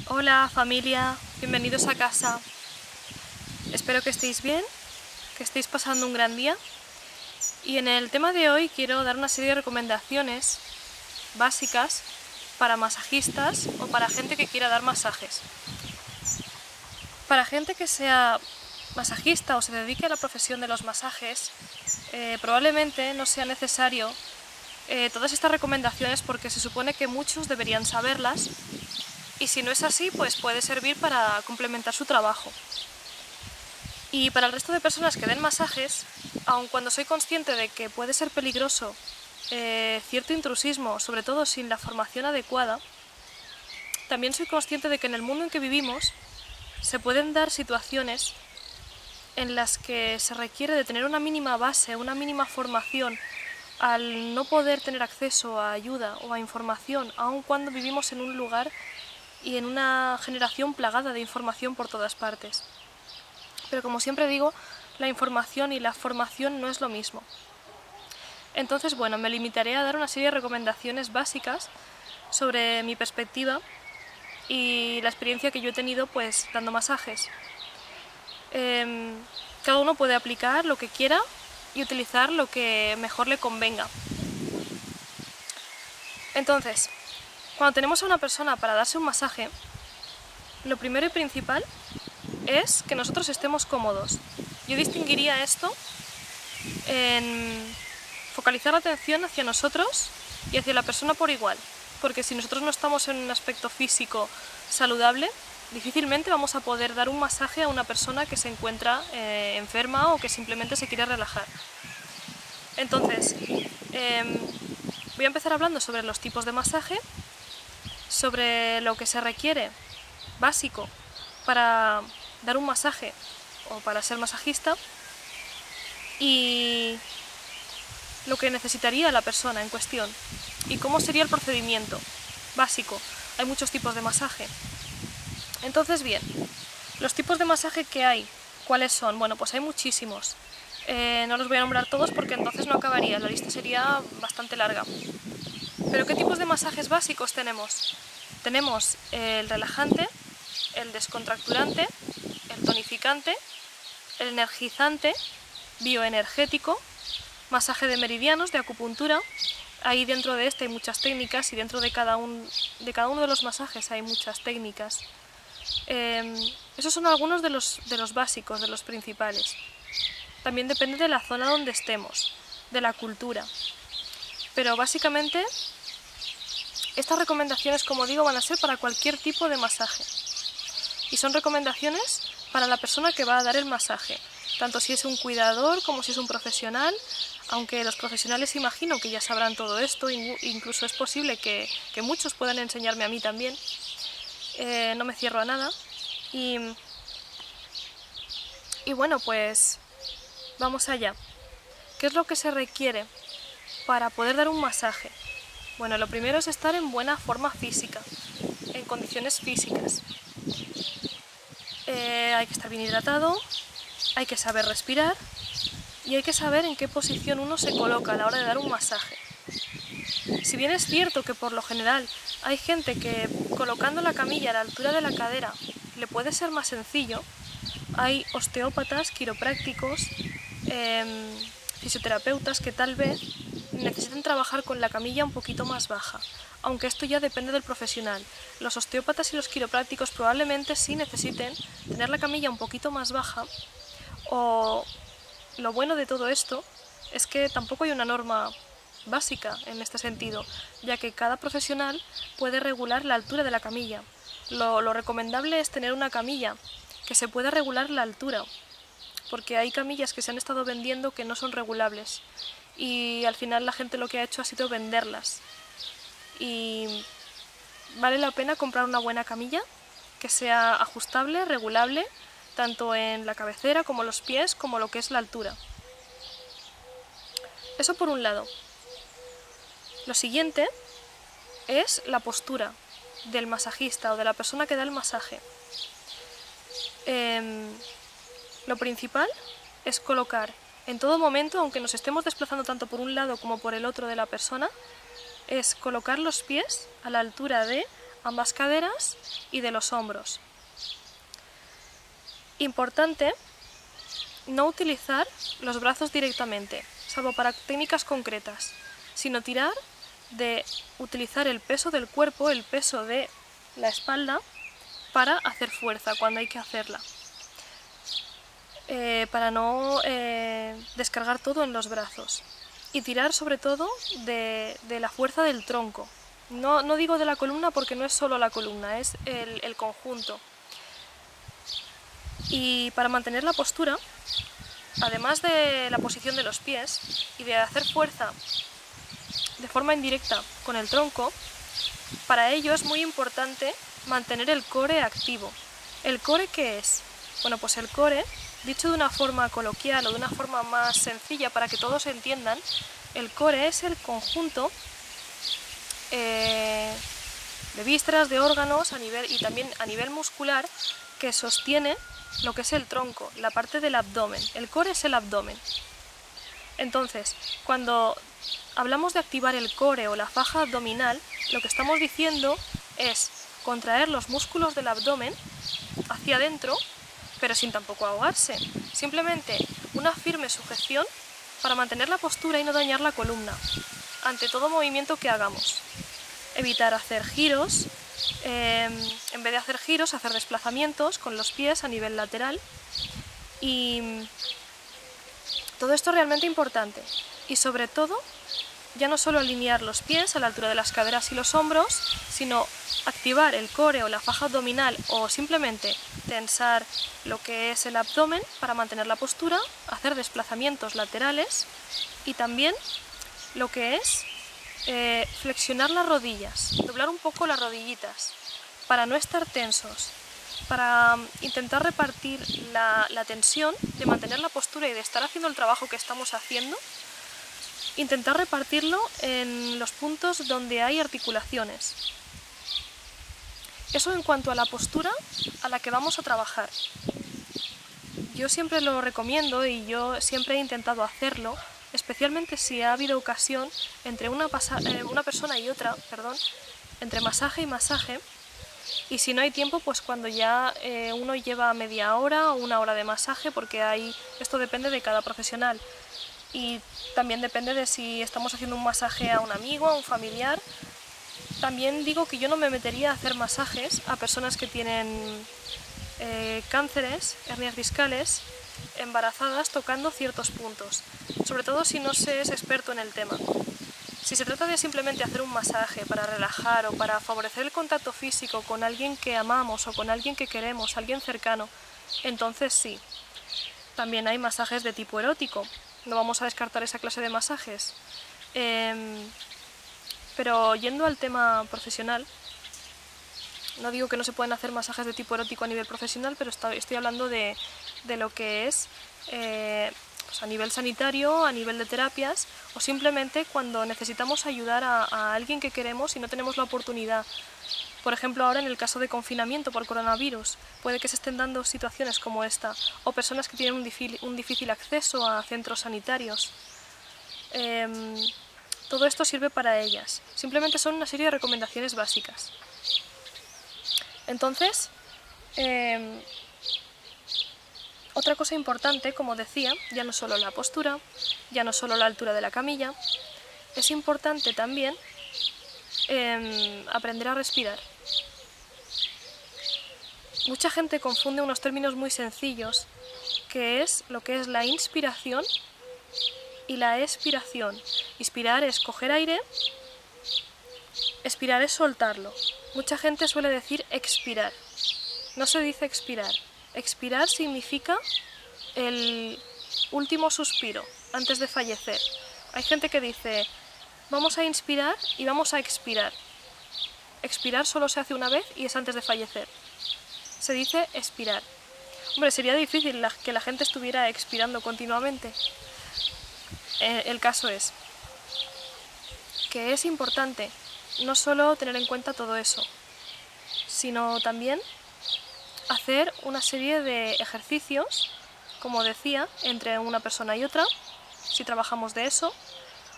Hola familia, bienvenidos a casa. Espero que estéis bien, que estéis pasando un gran día. Y en el tema de hoy quiero dar una serie de recomendaciones básicas para masajistas o para gente que quiera dar masajes. Para gente que sea masajista o se dedique a la profesión de los masajes, probablemente no sea necesario todas estas recomendaciones porque se supone que muchos deberían saberlas. Y si no es así, pues puede servir para complementar su trabajo. Y para el resto de personas que den masajes, aun cuando soy consciente de que puede ser peligroso cierto intrusismo, sobre todo sin la formación adecuada, también soy consciente de que en el mundo en que vivimos se pueden dar situaciones en las que se requiere de tener una mínima base, una mínima formación, al no poder tener acceso a ayuda o a información, aun cuando vivimos en un lugar y en una generación plagada de información por todas partes. Pero como siempre digo, la información y la formación no es lo mismo. Entonces, bueno, me limitaré a dar una serie de recomendaciones básicas sobre mi perspectiva y la experiencia que yo he tenido pues dando masajes. Cada uno puede aplicar lo que quiera y utilizar lo que mejor le convenga. Entonces, cuando tenemos a una persona para darse un masaje, lo primero y principal es que nosotros estemos cómodos. Yo distinguiría esto en focalizar la atención hacia nosotros y hacia la persona por igual, porque si nosotros no estamos en un aspecto físico saludable, difícilmente vamos a poder dar un masaje a una persona que se encuentra enferma o que simplemente se quiere relajar. Entonces, voy a empezar hablando sobre los tipos de masaje, sobre lo que se requiere básico para dar un masaje o para ser masajista y lo que necesitaría la persona en cuestión y cómo sería el procedimiento básico. Hay muchos tipos de masaje. Entonces, bien, los tipos de masaje que hay, ¿cuáles son? Bueno, pues hay muchísimos. No los voy a nombrar todos porque entonces no acabaría, la lista sería bastante larga. Pero ¿qué tipos de masajes básicos tenemos? Tenemos el relajante, el descontracturante, el tonificante, el energizante, bioenergético, masaje de meridianos, de acupuntura. Ahí dentro de este hay muchas técnicas y dentro de cada uno de los masajes hay muchas técnicas. Esos son algunos de los básicos, de los principales. También depende de la zona donde estemos, de la cultura. Pero básicamente estas recomendaciones, como digo, van a ser para cualquier tipo de masaje. Y son recomendaciones para la persona que va a dar el masaje, tanto si es un cuidador como si es un profesional, aunque los profesionales imagino que ya sabrán todo esto, incluso es posible que muchos puedan enseñarme a mí también. No me cierro a nada. Y bueno, pues vamos allá. ¿Qué es lo que se requiere para poder dar un masaje? Bueno, lo primero es estar en buena forma física, en condiciones físicas. Hay que estar bien hidratado, hay que saber respirar y hay que saber en qué posición uno se coloca a la hora de dar un masaje. Si bien es cierto que por lo general hay gente que colocando la camilla a la altura de la cadera le puede ser más sencillo, hay osteópatas, quiroprácticos, fisioterapeutas que tal vez necesiten trabajar con la camilla un poquito más baja, aunque esto ya depende del profesional. Los osteópatas y los quiroprácticos probablemente sí necesiten tener la camilla un poquito más baja, o lo bueno de todo esto es que tampoco hay una norma básica en este sentido, ya que cada profesional puede regular la altura de la camilla. Lo recomendable es tener una camilla que se pueda regular la altura, porque hay camillas que se han estado vendiendo que no son regulables y al final la gente lo que ha hecho ha sido venderlas. Y vale la pena comprar una buena camilla que sea ajustable, regulable, tanto en la cabecera como los pies, como lo que es la altura. Eso por un lado. Lo siguiente es la postura del masajista o de la persona que da el masaje. Lo principal es colocar en todo momento, aunque nos estemos desplazando tanto por un lado como por el otro de la persona, es colocar los pies a la altura de ambas caderas y de los hombros. Importante no utilizar los brazos directamente, salvo para técnicas concretas, sino tirar de utilizar el peso del cuerpo, el peso de la espalda, para hacer fuerza cuando hay que hacerla. Para no descargar todo en los brazos. Y tirar sobre todo de la fuerza del tronco. No digo de la columna porque no es solo la columna, es el conjunto. Y para mantener la postura, además de la posición de los pies y de hacer fuerza de forma indirecta con el tronco, para ello es muy importante mantener el core activo. ¿El core qué es? Bueno, pues el core, dicho de una forma coloquial o de una forma más sencilla para que todos entiendan, el core es el conjunto de vísceras, de órganos y también a nivel muscular que sostiene lo que es el tronco, la parte del abdomen. El core es el abdomen. Entonces, cuando hablamos de activar el core o la faja abdominal, lo que estamos diciendo es contraer los músculos del abdomen hacia adentro, pero sin tampoco ahogarse. Simplemente una firme sujeción para mantener la postura y no dañar la columna ante todo movimiento que hagamos. Evitar hacer giros, en vez de hacer giros, hacer desplazamientos con los pies a nivel lateral. Y todo esto es realmente importante. Y sobre todo, ya no solo alinear los pies a la altura de las caderas y los hombros, sino activar el core o la faja abdominal o simplemente tensar lo que es el abdomen para mantener la postura, hacer desplazamientos laterales y también lo que es flexionar las rodillas, doblar un poco las rodillitas para no estar tensos, para intentar repartir la tensión de mantener la postura y de estar haciendo el trabajo que estamos haciendo, intentar repartirlo en los puntos donde hay articulaciones. Eso en cuanto a la postura a la que vamos a trabajar. Yo siempre lo recomiendo y yo siempre he intentado hacerlo, especialmente si ha habido ocasión entre una persona y otra, entre masaje y masaje, y si no hay tiempo, pues cuando ya uno lleva media hora o una hora de masaje, porque esto depende de cada profesional. Y también depende de si estamos haciendo un masaje a un amigo, a un familiar. También digo que yo no me metería a hacer masajes a personas que tienen cánceres, hernias discales, embarazadas, tocando ciertos puntos, sobre todo si no se es experto en el tema. Si se trata de simplemente hacer un masaje para relajar o para favorecer el contacto físico con alguien que amamos o con alguien que queremos, alguien cercano, entonces sí. También hay masajes de tipo erótico. No vamos a descartar esa clase de masajes. Pero yendo al tema profesional, no digo que no se pueden hacer masajes de tipo erótico a nivel profesional, pero estoy hablando de lo que es pues a nivel sanitario, a nivel de terapias, o simplemente cuando necesitamos ayudar a alguien que queremos y no tenemos la oportunidad. Por ejemplo, ahora en el caso de confinamiento por coronavirus, puede que se estén dando situaciones como esta, o personas que tienen un difícil acceso a centros sanitarios. Todo esto sirve para ellas. Simplemente son una serie de recomendaciones básicas. Entonces, otra cosa importante, como decía, ya no solo la postura, ya no solo la altura de la camilla, es importante también aprender a respirar. Mucha gente confunde unos términos muy sencillos, que es lo que es la inspiración y la expiración. Inspirar es coger aire, expirar es soltarlo. Mucha gente suele decir expirar. No se dice expirar. Expirar significa el último suspiro antes de fallecer. Hay gente que dice, vamos a inspirar y vamos a expirar. Expirar solo se hace una vez y es antes de fallecer. Se dice expirar. Hombre, sería difícil que la gente estuviera expirando continuamente. El caso es que es importante no solo tener en cuenta todo eso, sino también hacer una serie de ejercicios, como decía, entre una persona y otra, si trabajamos de eso,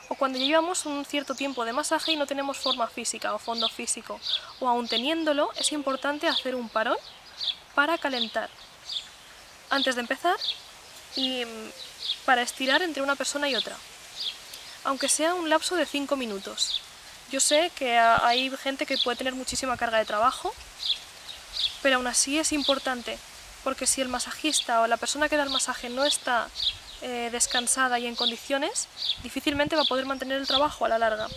o cuando llevamos un cierto tiempo de masaje y no tenemos forma física o fondo físico, o aún teniéndolo, es importante hacer un parón para calentar antes de empezar y para estirar entre una persona y otra, aunque sea un lapso de 5 minutos. Yo sé que hay gente que puede tener muchísima carga de trabajo, pero aún así es importante, porque si el masajista o la persona que da el masaje no está descansada y en condiciones, difícilmente va a poder mantener el trabajo a la larga.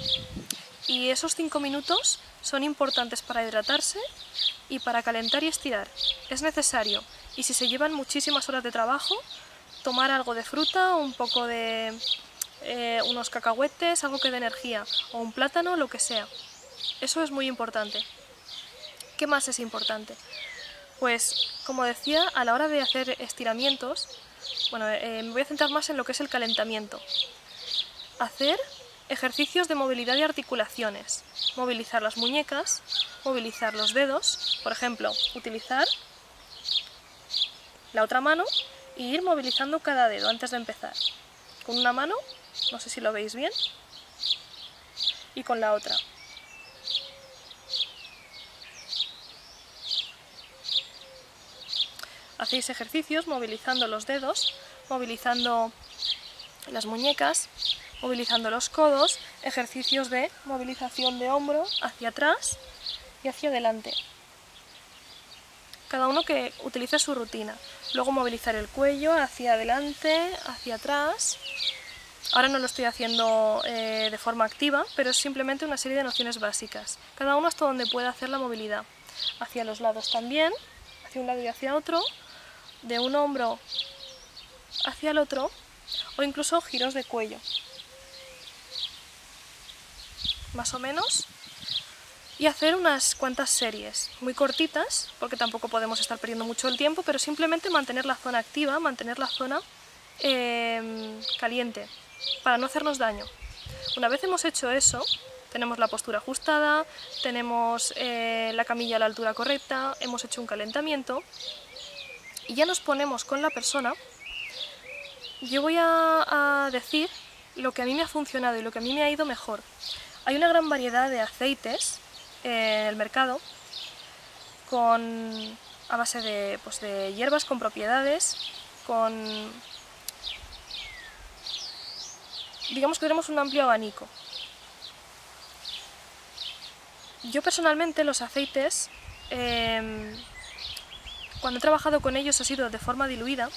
Y esos 5 minutos son importantes para hidratarse y para calentar y estirar. Es necesario, y si se llevan muchísimas horas de trabajo, tomar algo de fruta, un poco de unos cacahuetes, algo que dé energía, o un plátano, lo que sea. Eso es muy importante. ¿Qué más es importante? Pues, como decía, a la hora de hacer estiramientos, bueno, me voy a centrar más en lo que es el calentamiento. Hacer ejercicios de movilidad de articulaciones, movilizar las muñecas, movilizar los dedos, por ejemplo, utilizar la otra mano e ir movilizando cada dedo antes de empezar. Con una mano, no sé si lo veis bien, y con la otra. Hacéis ejercicios movilizando los dedos, movilizando las muñecas, movilizando los codos, ejercicios de movilización de hombro hacia atrás y hacia adelante. Cada uno que utilice su rutina. Luego movilizar el cuello hacia adelante, hacia atrás. Ahora no lo estoy haciendo de forma activa, pero es simplemente una serie de nociones básicas. Cada uno hasta donde pueda hacer la movilidad. Hacia los lados también, hacia un lado y hacia otro, de un hombro hacia el otro, o incluso giros de cuello. Más o menos. Y hacer unas cuantas series, muy cortitas, porque tampoco podemos estar perdiendo mucho el tiempo, pero simplemente mantener la zona activa, mantener la zona caliente, para no hacernos daño. Una vez hemos hecho eso, tenemos la postura ajustada, tenemos la camilla a la altura correcta, hemos hecho un calentamiento, y ya nos ponemos con la persona. Yo voy a decir lo que a mí me ha funcionado y lo que a mí me ha ido mejor. Hay una gran variedad de aceites en el mercado a base de hierbas con propiedades, digamos que tenemos un amplio abanico. Yo personalmente los aceites, cuando he trabajado con ellos ha sido de forma diluida,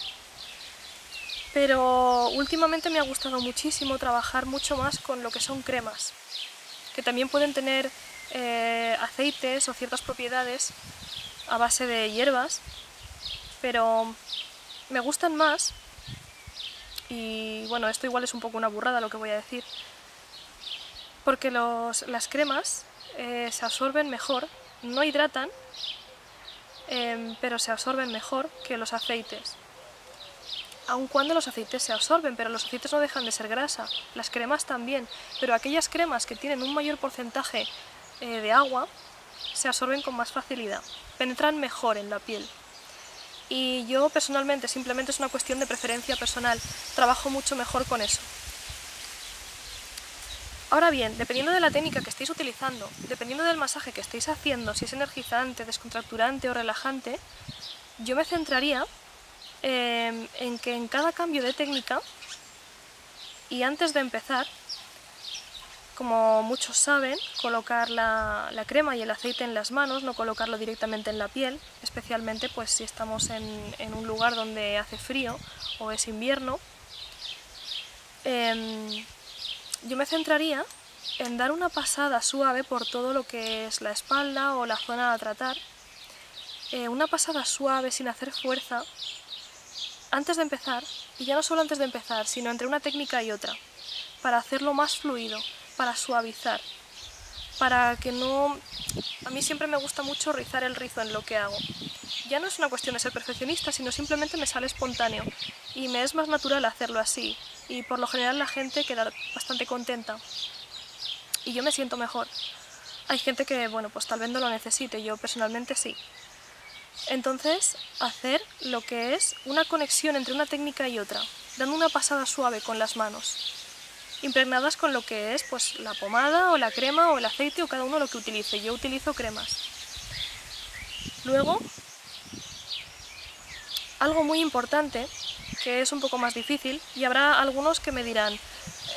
pero últimamente me ha gustado muchísimo trabajar mucho más con lo que son cremas, que también pueden tener aceites o ciertas propiedades a base de hierbas, pero me gustan más, y bueno, esto igual es un poco una burrada lo que voy a decir, porque las cremas se absorben mejor, no hidratan, pero se absorben mejor que los aceites. Aun cuando los aceites se absorben, pero los aceites no dejan de ser grasa, las cremas también, pero aquellas cremas que tienen un mayor porcentaje de agua se absorben con más facilidad, penetran mejor en la piel. Y yo personalmente, simplemente es una cuestión de preferencia personal, trabajo mucho mejor con eso. Ahora bien, dependiendo de la técnica que estéis utilizando, dependiendo del masaje que estéis haciendo, si es energizante, descontracturante o relajante, yo me centraría en que en cada cambio de técnica, y antes de empezar, como muchos saben, colocar la crema y el aceite en las manos, no colocarlo directamente en la piel, especialmente pues si estamos en un lugar donde hace frío o es invierno. Yo me centraría en dar una pasada suave por todo lo que es la espalda o la zona a tratar, una pasada suave sin hacer fuerza, antes de empezar, y ya no solo antes de empezar, sino entre una técnica y otra, para hacerlo más fluido, para suavizar, para que no... A mí siempre me gusta mucho rizar el rizo en lo que hago. Ya no es una cuestión de ser perfeccionista, sino simplemente me sale espontáneo, y me es más natural hacerlo así, y por lo general la gente queda bastante contenta, y yo me siento mejor. Hay gente que, bueno, pues tal vez no lo necesite, yo personalmente sí. Entonces, hacer lo que es una conexión entre una técnica y otra, dando una pasada suave con las manos. impregnadas con lo que es pues la pomada o la crema o el aceite o cada uno lo que utilice. Yo utilizo cremas. Luego, algo muy importante, que es un poco más difícil, y habrá algunos que me dirán,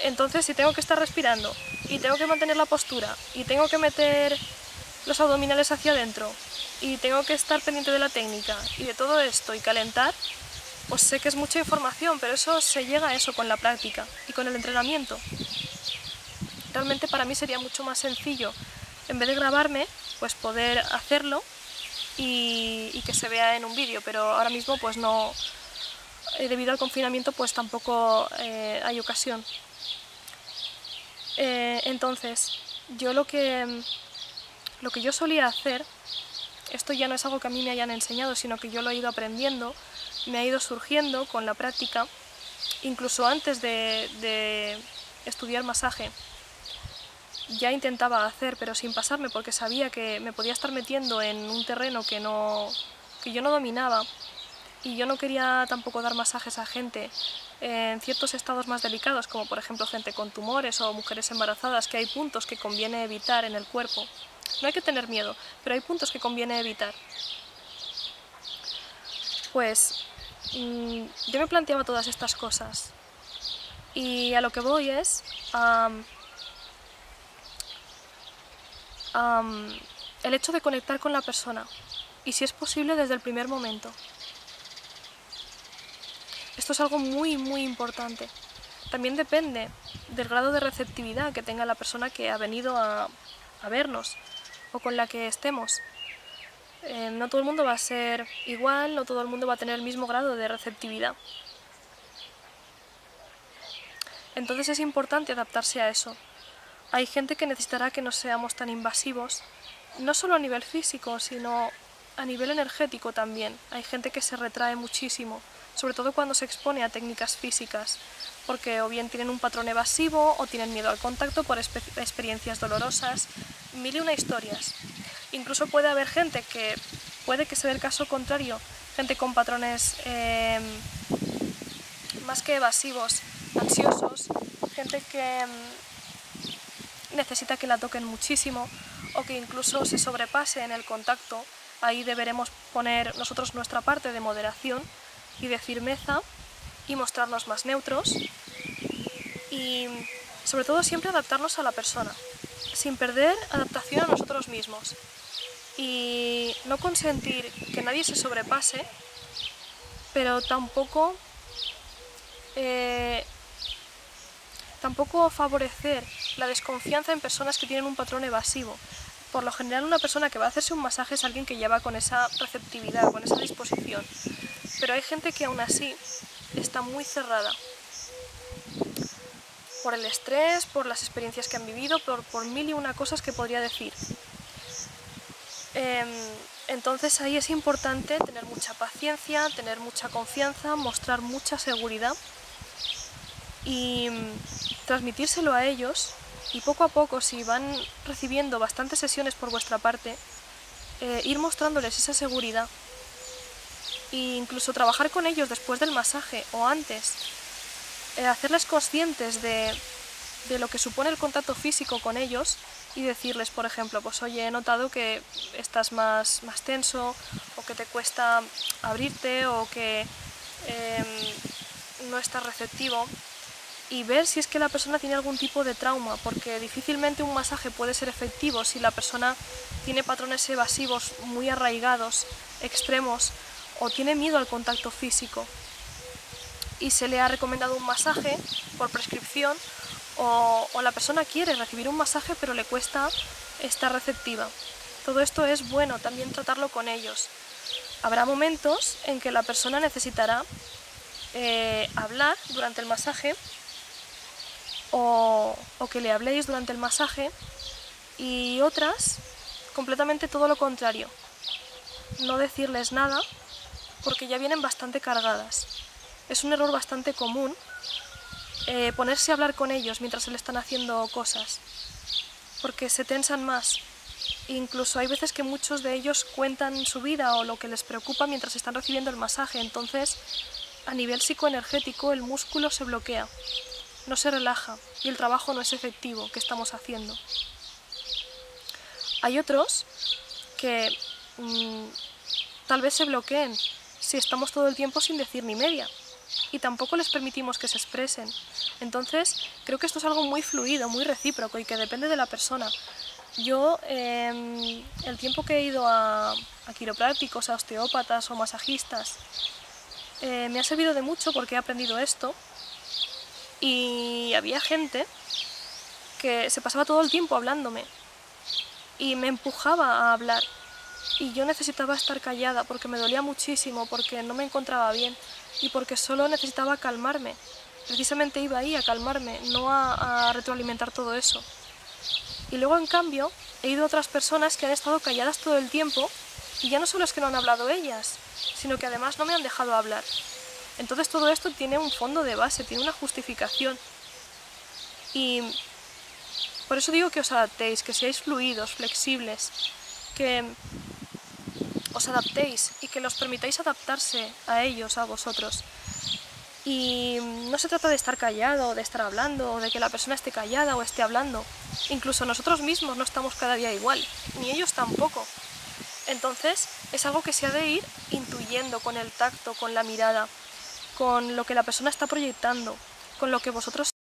entonces si tengo que estar respirando y tengo que mantener la postura y tengo que meter los abdominales hacia adentro y tengo que estar pendiente de la técnica y de todo esto y calentar, pues sé que es mucha información, pero eso se llega a eso con la práctica y con el entrenamiento. Realmente para mí sería mucho más sencillo, en vez de grabarme, pues poder hacerlo y que se vea en un vídeo, pero ahora mismo pues no, debido al confinamiento pues tampoco hay ocasión. Entonces, yo lo que yo solía hacer, esto ya no es algo que a mí me hayan enseñado, sino que yo lo he ido aprendiendo, me ha ido surgiendo con la práctica, incluso antes de estudiar masaje. Ya intentaba hacer, pero sin pasarme, porque sabía que me podía estar metiendo en un terreno que yo no dominaba, y yo no quería tampoco dar masajes a gente en ciertos estados más delicados, como por ejemplo gente con tumores o mujeres embarazadas, que hay puntos que conviene evitar en el cuerpo. No hay que tener miedo, pero hay puntos que conviene evitar. Pues yo me planteaba todas estas cosas, y a lo que voy es el hecho de conectar con la persona, y si es posible desde el primer momento. Esto es algo muy importante. También depende del grado de receptividad que tenga la persona que ha venido a vernos o con la que estemos. No todo el mundo va a ser igual, no todo el mundo va a tener el mismo grado de receptividad. Entonces es importante adaptarse a eso. Hay gente que necesitará que no seamos tan invasivos, no solo a nivel físico, sino a nivel energético también. Hay gente que se retrae muchísimo, sobre todo cuando se expone a técnicas físicas, porque o bien tienen un patrón evasivo o tienen miedo al contacto por experiencias dolorosas, mil y una historias. Incluso puede haber gente que puede que sea el caso contrario, gente con patrones más que evasivos, ansiosos, gente que necesita que la toquen muchísimo o que incluso se sobrepase en el contacto. Ahí deberemos poner nosotros nuestra parte de moderación y de firmeza y mostrarnos más neutros, y sobre todo siempre adaptarnos a la persona, sin perder adaptación a nosotros mismos, y no consentir que nadie se sobrepase, pero tampoco favorecer la desconfianza en personas que tienen un patrón evasivo. Por lo general, una persona que va a hacerse un masaje es alguien que ya va con esa receptividad, con esa disposición, pero hay gente que aún así está muy cerrada por el estrés, por las experiencias que han vivido, por mil y una cosas que podría decir. Entonces ahí es importante tener mucha paciencia, tener mucha confianza, mostrar mucha seguridad y transmitírselo a ellos, y poco a poco, si van recibiendo bastantes sesiones por vuestra parte, ir mostrándoles esa seguridad, e incluso trabajar con ellos después del masaje o antes, hacerles conscientes de lo que supone el contacto físico con ellos, y decirles, por ejemplo, pues oye, he notado que estás más tenso, o que te cuesta abrirte, o que no estás receptivo, y ver si es que la persona tiene algún tipo de trauma, porque difícilmente un masaje puede ser efectivo si la persona tiene patrones evasivos muy arraigados, extremos, o tiene miedo al contacto físico y se le ha recomendado un masaje por prescripción, o la persona quiere recibir un masaje pero le cuesta estar receptiva. Todo esto es bueno también tratarlo con ellos. Habrá momentos en que la persona necesitará hablar durante el masaje, o que le habléis durante el masaje, y otras completamente todo lo contrario, no decirles nada porque ya vienen bastante cargadas. Es un error bastante común ponerse a hablar con ellos mientras se le están haciendo cosas, porque se tensan más. Incluso hay veces que muchos de ellos cuentan su vida o lo que les preocupa mientras están recibiendo el masaje, entonces a nivel psicoenergético el músculo se bloquea. no se relaja y el trabajo no es efectivo que estamos haciendo. Hay otros que tal vez se bloqueen si estamos todo el tiempo sin decir ni media y tampoco les permitimos que se expresen. Entonces creo que esto es algo muy fluido, muy recíproco y que depende de la persona. Yo el tiempo que he ido a quiroprácticos, a osteópatas o masajistas me ha servido de mucho porque he aprendido esto y había gente que se pasaba todo el tiempo hablándome y me empujaba a hablar y yo necesitaba estar callada porque me dolía muchísimo, porque no me encontraba bien y porque solo necesitaba calmarme. Precisamente iba ahí a calmarme, no a retroalimentar todo eso. Y luego, en cambio, he ido a otras personas que han estado calladas todo el tiempo y ya no solo es que no han hablado ellas, sino que además no me han dejado hablar. Entonces todo esto tiene un fondo de base, tiene una justificación. Y por eso digo que os adaptéis, que seáis fluidos, flexibles, que os adaptéis y que los permitáis adaptarse a ellos, a vosotros. Y no se trata de estar callado, o de estar hablando, o de que la persona esté callada o esté hablando. Incluso nosotros mismos no estamos cada día igual, ni ellos tampoco. Entonces es algo que se ha de ir intuyendo con el tacto, con la mirada, con lo que la persona está proyectando, con lo que vosotros